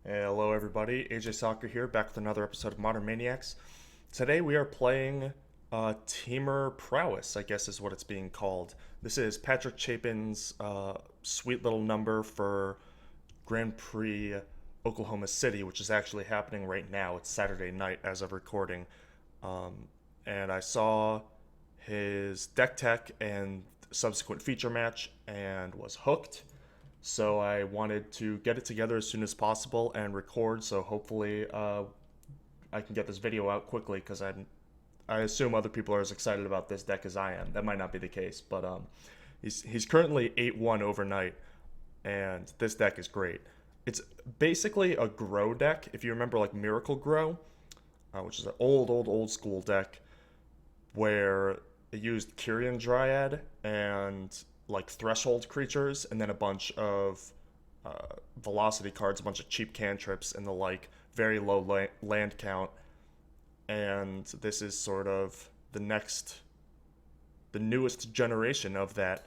Hello, everybody. AJ Soccer here, back with another episode of Modern Maniacs. Today we are playing Temur Prowess, I guess is what it's being called. This is Patrick Chapin's sweet little number for Grand Prix Oklahoma City, which is actually happening right now. It's Saturday night as of recording. Um, and I saw his deck tech and subsequent feature match and was hooked. So I wanted to get it together as soon as possible and record. So hopefully, I can get this video out quickly because I assume other people are as excited about this deck as I am. That might not be the case, but he's currently 8-1 overnight, and this deck is great. It's basically a Grow deck. If you remember, like Miracle Grow, which is an old school deck where it used Kyrian Dryad and like threshold creatures, and then a bunch of velocity cards, a bunch of cheap cantrips, and the like very low land count. And this is sort of the newest generation of that.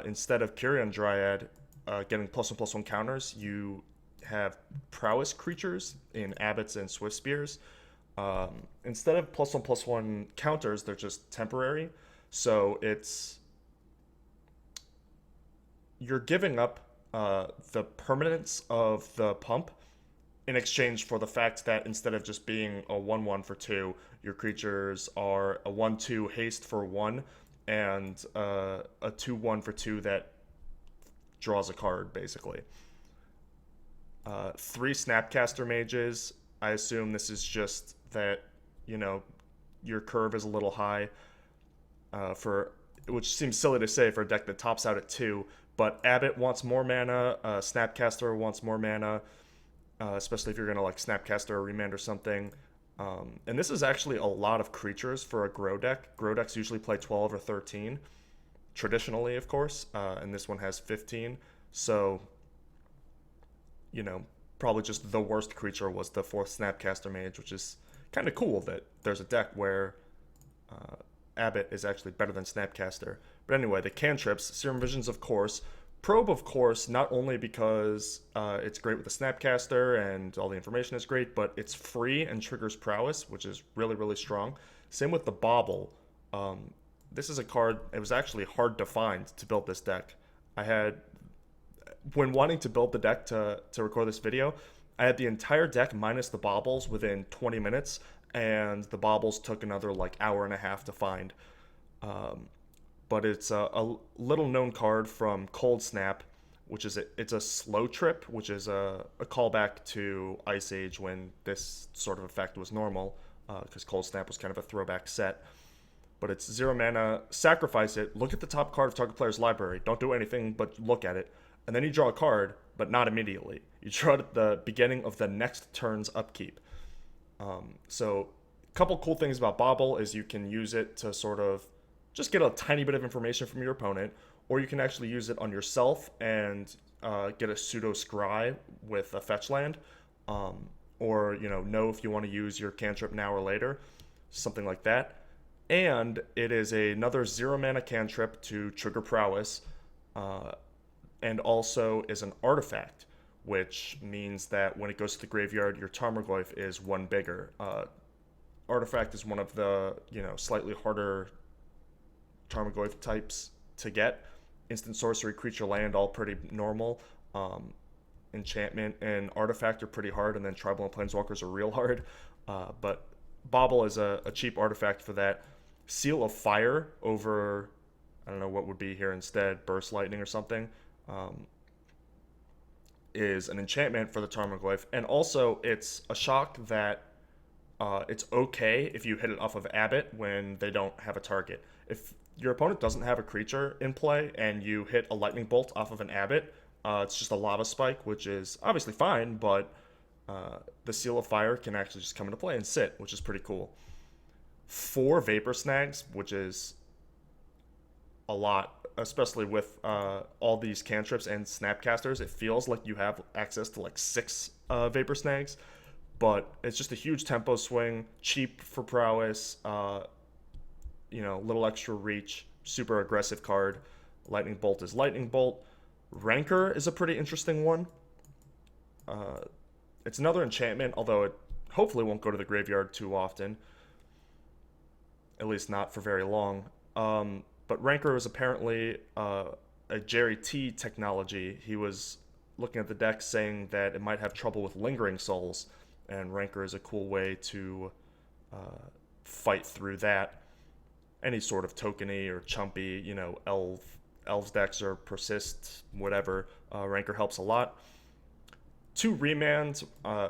Instead of Kyrian Dryad getting +1/+1 counters, you have prowess creatures in abbots and swift spears. Instead of +1/+1 counters, they're just temporary. So you're giving up the permanence of the pump in exchange for the fact that instead of just being a 1/1 for 2, your creatures are a 1/2 haste for 1 and a 2/1 for 2 that draws a card, basically. 3 Snapcaster Mages. I assume this is just that, you know, your curve is a little high for which seems silly to say for a deck that tops out at 2, but Abbott wants more mana, Snapcaster wants more mana, especially if you're going to like Snapcaster or Remand or something. And this is actually a lot of creatures for a Grow deck. Grow decks usually play 12 or 13, traditionally, of course, and this one has 15. So, you know, probably just the worst creature was the 4th Snapcaster Mage, which is kind of cool that there's a deck where Abbott is actually better than Snapcaster. But anyway, the cantrips, Serum Visions, of course. Probe, of course, not only because it's great with the Snapcaster and all the information is great, but it's free and triggers Prowess, which is really strong. Same with the Bobble. This is a card, it was actually hard to find to build this deck. I had, when wanting to build the deck to record this video, I had the entire deck minus the Bobbles within 20 minutes, and the Bobbles took another like hour and a half to find. But it's a little known card from Cold Snap, which is it's a slow trip, which is a callback to Ice Age when this sort of effect was normal, because Cold Snap was kind of a throwback set. But it's 0 mana, sacrifice it, look at the top card of target player's library, don't do anything but look at it, and then you draw a card, but not immediately. You draw it at the beginning of the next turn's upkeep. So a couple cool things about Bobble is you can use it to sort of just get a tiny bit of information from your opponent, or you can actually use it on yourself and get a pseudo scry with a fetch land, or know if you want to use your cantrip now or later, something like that. And it is another 0 mana cantrip to trigger Prowess, and also is an artifact, which means that when it goes to the graveyard, your Tarmogoyf is 1 bigger. Artifact is one of the slightly harder Tarmogoyf types to get. Instant sorcery, creature, land, all pretty normal. Enchantment and artifact are pretty hard, and then tribal and planeswalkers are real hard. But Bobble is a cheap artifact for that. Seal of Fire over, I don't know what would be here instead, Burst Lightning or something, is an enchantment for the Tarmogoyf. And also, it's a shock that it's okay if you hit it off of Abbott when they don't have a target. If your opponent doesn't have a creature in play and you hit a lightning bolt off of an Abbott, it's just a lava spike, which is obviously fine, but the Seal of Fire can actually just come into play and sit, which is pretty cool. 4 Vapor Snags, which is a lot, especially with all these cantrips and Snapcasters. It feels like you have access to like 6 Vapor Snags, but it's just a huge tempo swing, cheap for Prowess, little extra reach, super aggressive card. Lightning Bolt is Lightning Bolt. Rancor is a pretty interesting one. It's another enchantment, although it hopefully won't go to the graveyard too often. At least not for very long. But Rancor is apparently a Jerry T technology. He was looking at the deck saying that it might have trouble with lingering souls, and Rancor is a cool way to fight through that. Any sort of tokeny or chumpy, elves decks or persist, whatever. Rancor helps a lot. 2 remand.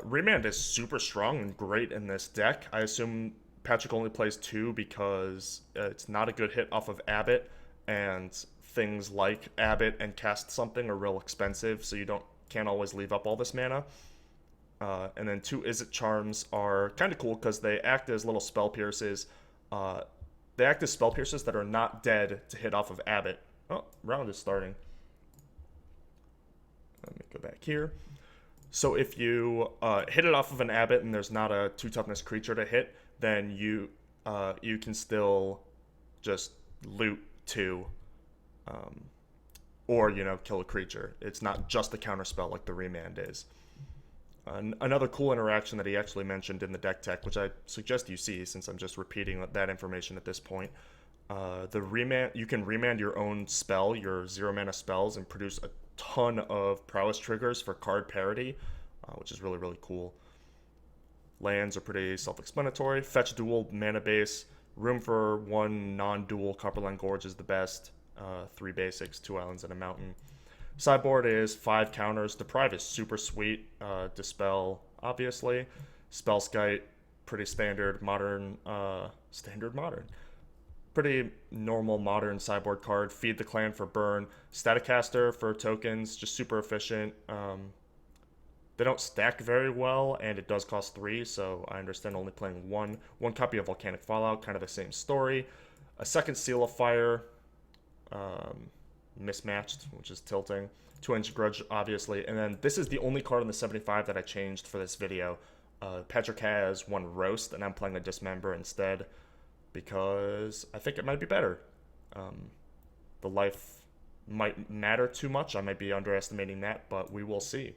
Remand is super strong and great in this deck. I assume Patrick only plays 2 because it's not a good hit off of Abbott, and things like Abbott and Cast Something are real expensive, so you can't always leave up all this mana. And then 2 Izzet Charms are kind of cool because they act as little spell pierces. They act as spell pierces that are not dead to hit off of Abbott. Oh, round is starting. Let me go back here. So if you hit it off of an Abbott and there's not a 2 toughness creature to hit, then you can still just loot 2, or kill a creature. It's not just a counter spell like the remand is. Another cool interaction that he actually mentioned in the deck tech, which I suggest you see since I'm just repeating that information at this point. The remand, you can remand your own spell, your 0 mana spells, and produce a ton of prowess triggers for card parity, which is really, really cool. Lands are pretty self-explanatory. Fetch dual mana base. Room for 1 non-dual Copperline Gorge is the best. 3 basics, 2 islands, and a mountain. Sideboard is 5 counters. Deprive is super sweet. Dispel, obviously. Spellskite, pretty standard modern. Pretty normal modern sideboard card. Feed the Clan for burn. Staticaster for tokens, just super efficient. They don't stack very well, and it does cost 3, so I understand only playing 1. 1 copy of Volcanic Fallout, kind of the same story. A second Seal of Fire, mismatched, which is tilting. 2-inch Grudge, obviously. And then this is the only card in the 75 that I changed for this video. Patrick has 1 Roast, and I'm playing a Dismember instead because I think it might be better. The life might matter too much. I might be underestimating that, but we will see.